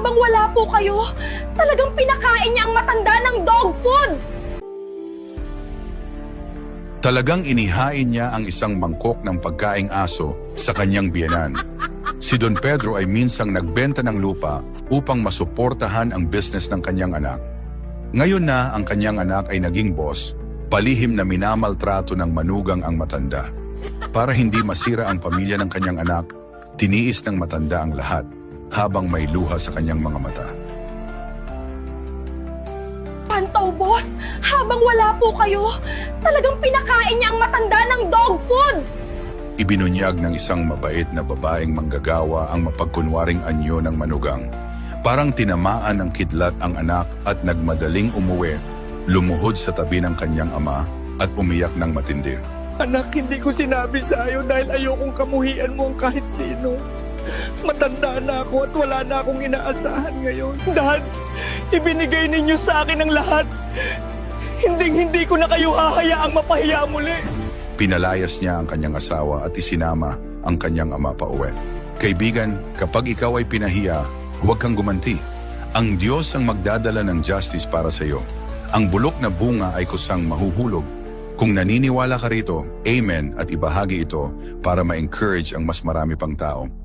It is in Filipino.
Habang wala po kayo, talagang pinakain niya ang matanda ng dog food! Talagang inihain niya ang isang mangkok ng pagkaing aso sa kanyang biyenan. Si Don Pedro ay minsang nagbenta ng lupa upang masuportahan ang business ng kanyang anak. Ngayon na ang kanyang anak ay naging boss, palihim na minamaltrato ng manugang ang matanda. Para hindi masira ang pamilya ng kanyang anak, tiniis ng matanda ang lahat habang may luha sa kanyang mga mata. Pantaw, boss! Habang wala po kayo, talagang pinakain niya ang matanda ng dog food! Ibinunyag ng isang mabait na babaeng manggagawa ang mapagkunwaring anyo ng manugang. Parang tinamaan ng kidlat ang anak at nagmadaling umuwi, lumuhod sa tabi ng kanyang ama at umiyak ng matindi. Anak, hindi ko sinabi sa iyo dahil ayokong kamuhian mo ang kahit sino. Matanda na ako at wala na akong inaasahan ngayon. Dad, ibinigay ninyo sa akin ang lahat. Hindi ko na kayo hahayaang mapahiya muli. Pinalayas niya ang kanyang asawa at isinama ang kanyang ama pauwi. Kaibigan, kapag ikaw ay pinahiya, huwag kang gumanti. Ang Diyos ang magdadala ng justice para sa iyo. Ang bulok na bunga ay kusang mahuhulog. Kung naniniwala ka rito, amen at ibahagi ito para ma-encourage ang mas marami pang tao.